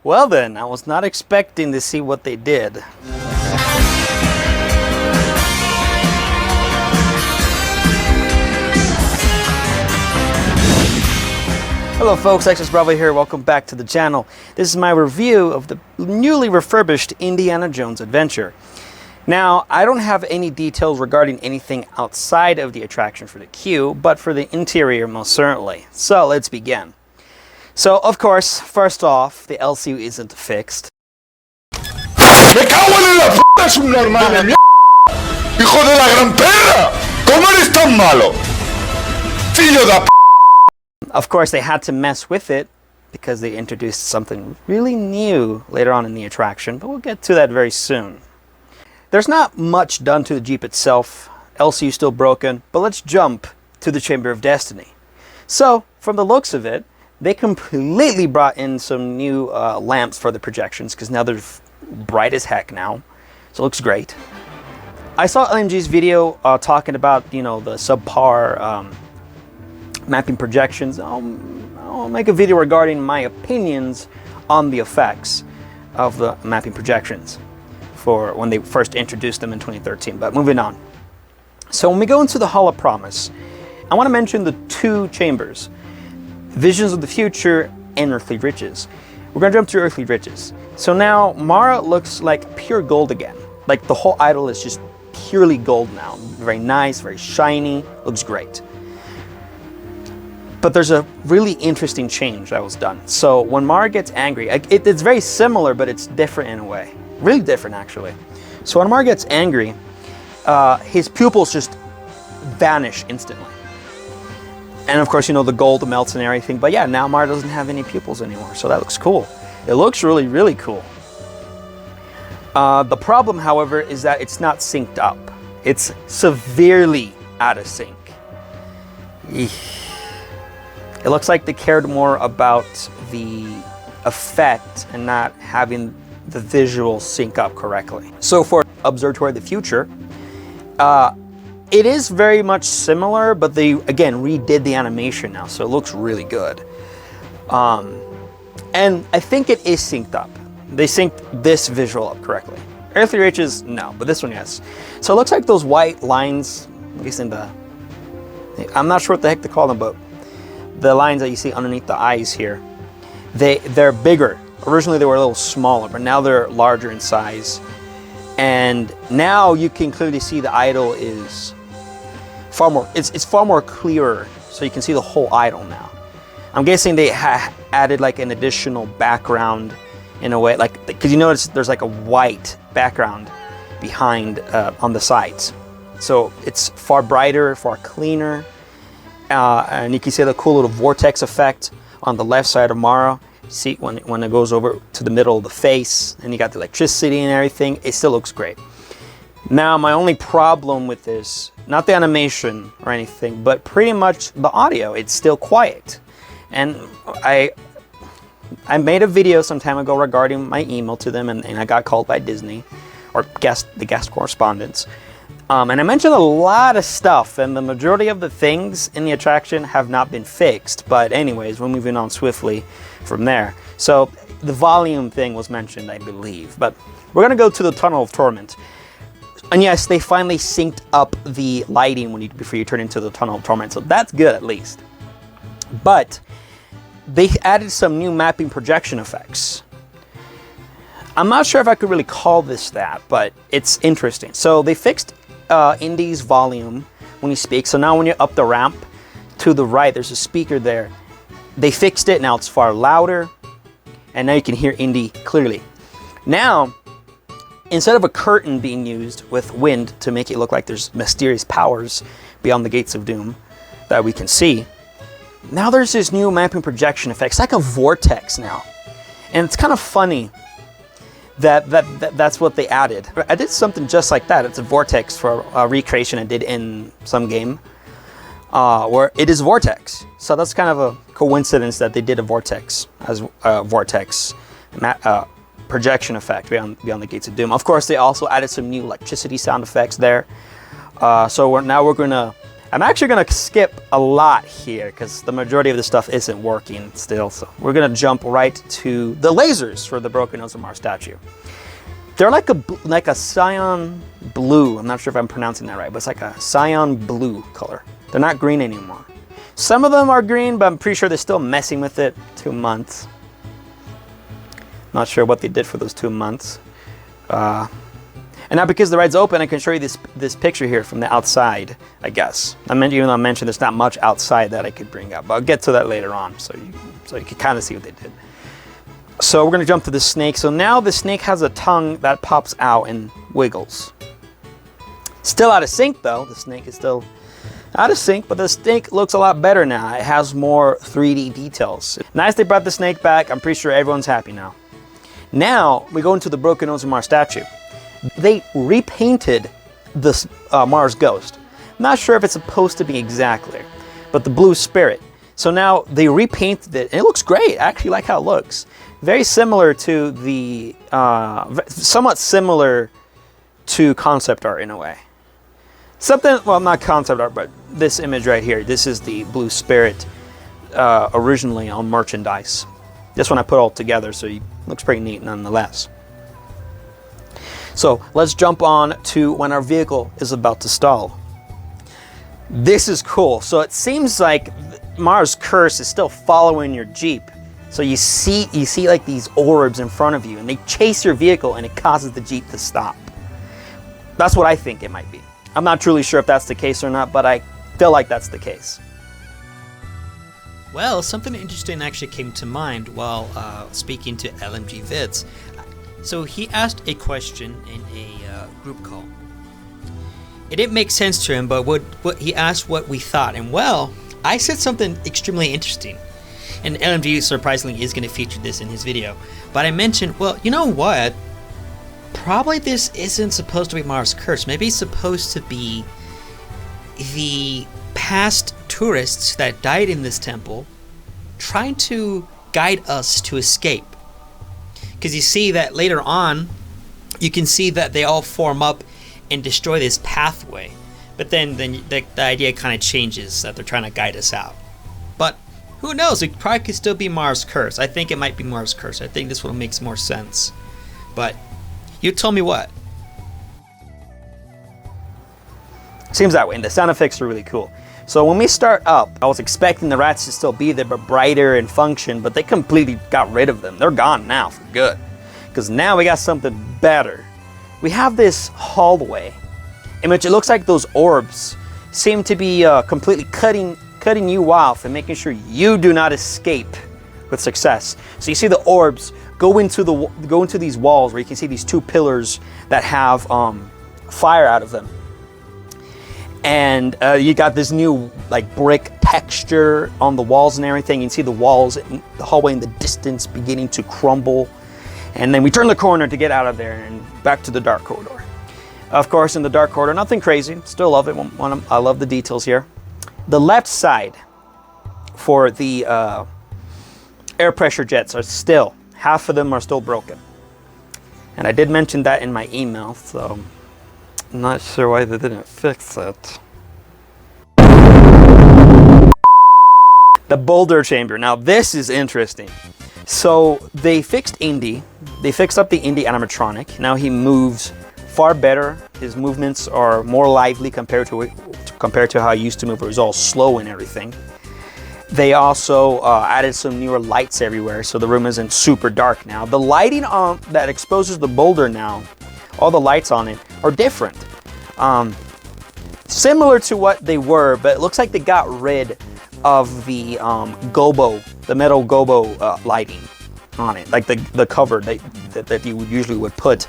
Well then, I was not expecting to see what they did. Hello folks, Access Bravo here, welcome back to the channel. This is my review of the newly refurbished Indiana Jones adventure. Now, I don't have any details regarding anything outside of the attraction for the queue, but for the interior most certainly. So let's begin. So, of course, first off, the LCU isn't fixed. ¡Me cago en la p*** subnormal de mierda! ¡Hijo de la gran perra! ¿Cómo eres tan malo? ¡Filho da p***! Of course, they had to mess with it because they introduced something really new later on in the attraction, but we'll get to that very soon. There's not much done to the Jeep itself. LCU still broken, but let's jump to the Chamber of Destiny. So, from the looks of it, they completely brought in some new lamps for the projections because now they're bright as heck now. So it looks great. I saw LMG's video talking about, you know, the subpar mapping projections. I'll make a video regarding my opinions on the effects of the mapping projections for when they first introduced them in 2013. But moving on. So when we go into the Hall of Promise, I want to mention the two chambers. Visions of the Future and Earthly Riches. We're going to jump to Earthly Riches. So now Mara looks like pure gold again. Like the whole idol is just purely gold now. Very nice, very shiny, looks great. But there's a really interesting change that was done. So when Mara gets angry, it's very similar, but it's different in a way. Really different, actually. So when Mara gets angry, his pupils just vanish instantly. And of course, you know, the gold melts and everything. But yeah, now Mara doesn't have any pupils anymore. So that looks cool. It looks really, really cool. The problem, however, is that it's not synced up. It's severely out of sync. It looks like they cared more about the effect and not having the visual sync up correctly. So for Observatory of the Future, it is very much similar, but they, again, redid the animation now, so it looks really good. And I think it is synced up. They synced this visual up correctly. Earthly Riches, no, but this one, yes. So it looks like those white lines, at least in the, I'm not sure what the heck to call them, but the lines that you see underneath the eyes here, they're bigger. Originally they were a little smaller, but now they're larger in size. And now you can clearly see the idol is far more, it's far more clearer, so you can see the whole idol now. I'm guessing they added like an additional background in a way, like, because you notice there's like a white background behind on the sides. So it's far brighter, far cleaner. And you can see the cool little vortex effect on the left side of Mara. See when it goes over to the middle of the face, and you got the electricity and everything. It still looks great. Now, my only problem with this, not the animation or anything, but pretty much the audio. It's still quiet. And I made a video some time ago regarding my email to them, and I got called by Disney, or the guest correspondents. And I mentioned a lot of stuff, and the majority of the things in the attraction have not been fixed. But anyways, we're moving on swiftly from there. So the volume thing was mentioned, I believe. But we're going to go to the Tunnel of Torment. And yes, they finally synced up the lighting before you turn into the Tunnel of Torment. So that's good, at least. But they added some new mapping projection effects. I'm not sure if I could really call this that, but it's interesting. So they fixed Indy's volume when he speaks. So now when you're up the ramp to the right, there's a speaker there. They fixed it. Now it's far louder. And now you can hear Indy clearly. Now, instead of a curtain being used with wind to make it look like there's mysterious powers beyond the gates of doom that we can see, now there's this new mapping projection effect. It's like a vortex now. And it's kind of funny that's what they added. I did something just like that. It's a vortex for a recreation I did in some game where it is vortex. So that's kind of a coincidence that they did a vortex as a vortex projection effect beyond the gates of doom. Of course, they also added some new electricity sound effects there. So now we're going to I'm actually gonna skip a lot here because the majority of the stuff isn't working still. So we're gonna jump right to the lasers for the Broken Nose of Mars statue. They're like a cyan blue. I'm not sure if I'm pronouncing that right, but it's like a cyan blue color. They're not green anymore. Some of them are green, but I'm pretty sure they're still messing with it. 2 months. Not sure what they did for those 2 months. And now because the ride's open, I can show you this picture here from the outside, I guess. Even though I mentioned there's not much outside that I could bring up, but I'll get to that later on so you can kind of see what they did. So we're gonna jump to the snake. So now the snake has a tongue that pops out and wiggles. Still out of sync though. The snake is still out of sync, but the snake looks a lot better now. It has more 3D details. Nice they brought the snake back. I'm pretty sure everyone's happy now. Now we go into the Broken Nose of Mars statue. They repainted this Mars ghost. I'm not sure if it's supposed to be exactly, but the blue spirit. So now they repainted it, and it looks great. I actually like how it looks. Very similar to the, somewhat similar to concept art in a way. Something, well, not concept art, but this image right here. This is the blue spirit originally on merchandise. This one I put all together, so it looks pretty neat nonetheless. So let's jump on to when our vehicle is about to stall. This is cool. So it seems like Mars Curse is still following your Jeep. So you see like these orbs in front of you, and they chase your vehicle, and it causes the Jeep to stop. That's what I think it might be. I'm not truly sure if that's the case or not, but I feel like that's the case. Well, something interesting actually came to mind while speaking to LMG Vids. So he asked a question in a group call. It didn't make sense to him, but what he asked what we thought, and well, I said something extremely interesting. And LMG surprisingly is going to feature this in his video. But I mentioned, well, you know what? Probably this isn't supposed to be Mars Curse. Maybe it's supposed to be the past tourists that died in this temple trying to guide us to escape. Because you see that later on, you can see that they all form up and destroy this pathway. But then the idea kind of changes that they're trying to guide us out. But who knows? It probably could still be Mars Curse. I think it might be Mars Curse. I think this one makes more sense. But you tell me what. Seems that way, and the sound effects are really cool. So when we start up, I was expecting the rats to still be there, but brighter and function, but they completely got rid of them. They're gone now for good. Because now we got something better. We have this hallway in which it looks like those orbs seem to be completely cutting you off and making sure you do not escape with success. So you see the orbs go into these walls where you can see these two pillars that have fire out of them. And you got this new like brick texture on the walls and everything. You can see the walls, the hallway in the distance beginning to crumble. And then we turn the corner to get out of there and back to the dark corridor. Of course, in the dark corridor, nothing crazy. Still love it. I love the details here. The left side for the air pressure jets are still, half of them are still broken. And I did mention that in my email, so I'm not sure why they didn't fix it. The Boulder chamber. Now this is interesting. So they fixed Indy. They fixed up the Indy animatronic. Now he moves far better. His movements are more lively compared to how he used to move. It was all slow and everything. They also added some newer lights everywhere, so the room isn't super dark now. The lighting that exposes the boulder now, all the lights on it, are different. Similar to what they were, but it looks like they got rid of the gobo, the metal gobo lighting on it, like the cover that you usually would put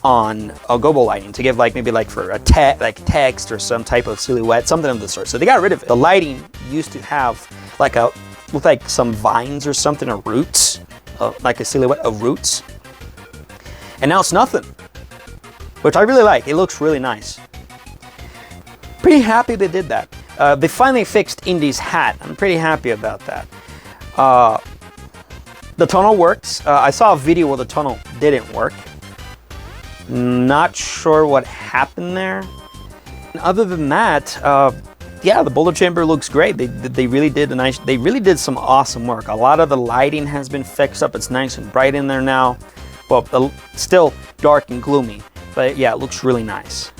on a gobo lighting to give maybe for a text or some type of silhouette, something of the sort. So they got rid of it. The lighting used to have look like some vines or something, or roots, like a silhouette of roots. And now it's nothing, which I really like. It looks really nice. Pretty happy they did that. They finally fixed Indy's hat. I'm pretty happy about that. The tunnel works. I saw a video where the tunnel didn't work. Not sure what happened there. And other than that, yeah, the Boulder chamber looks great. They really did some awesome work. A lot of the lighting has been fixed up. It's nice and bright in there now. Well, still dark and gloomy, but yeah, it looks really nice.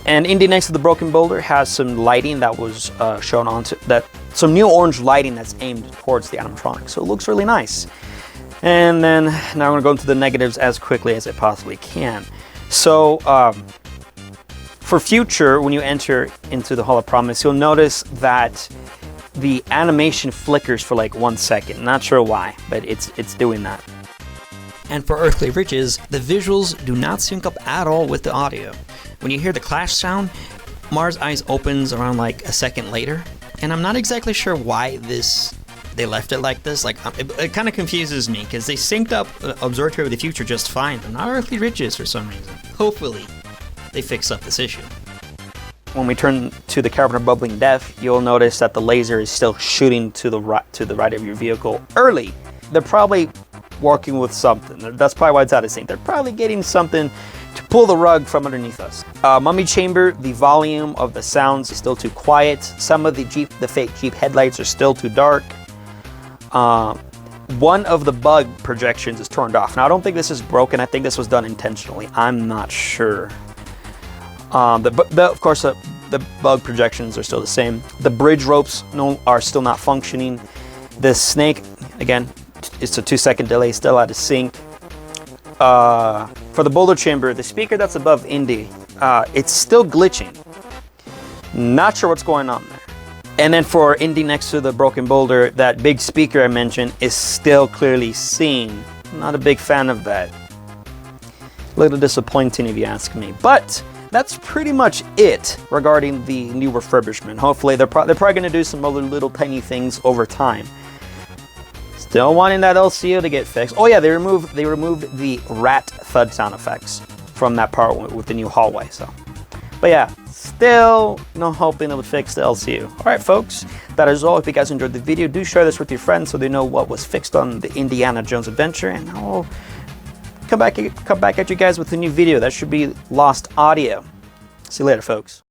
And Indy next to the broken boulder has some lighting that was shown onto that, some new orange lighting that's aimed towards the animatronic. So it looks really nice. And then now I'm gonna go into the negatives as quickly as I possibly can. So for future, when you enter into the Hall of Promise, you'll notice that the animation flickers for like 1 second. Not sure why, but it's doing that. And for Earthly Riches, the visuals do not sync up at all with the audio. When you hear the clash sound, Mars' eyes opens around like a second later, and I'm not exactly sure why they left it like this. Like it kind of confuses me because they synced up Observatory of the Future just fine, but not Earthly Riches for some reason. Hopefully, they fix up this issue. When we turn to the Carpenter Bubbling Death, you'll notice that the laser is still shooting to the right of your vehicle early. They're probably working with something. That's probably why it's out of sync. They're probably getting something to pull the rug from underneath us. Mummy Chamber, the volume of the sounds is still too quiet. Some of the fake Jeep headlights are still too dark. One of the bug projections is turned off. Now I don't think this is broken. I think this was done intentionally. I'm not sure. Of course, the bug projections are still the same. The bridge ropes are still not functioning. The snake, again, it's a 2-second delay, still out of sync. For the Boulder chamber, the speaker that's above Indy, it's still glitching. Not sure what's going on there. And then for Indy next to the broken boulder, that big speaker I mentioned is still clearly seen. Not a big fan of that. A little disappointing if you ask me. But that's pretty much it regarding the new refurbishment. Hopefully they're probably going to do some other little tiny things over time. Still wanting that LCO to get fixed. Oh yeah, they removed the rat thud sound effects from that part with the new hallway. So, but yeah, still hoping it would fix the LCU. All right, folks, that is all. If you guys enjoyed the video, do share this with your friends so they know what was fixed on the Indiana Jones adventure, and I'll come back at you guys with a new video. That should be Lost Audio. See you later, folks.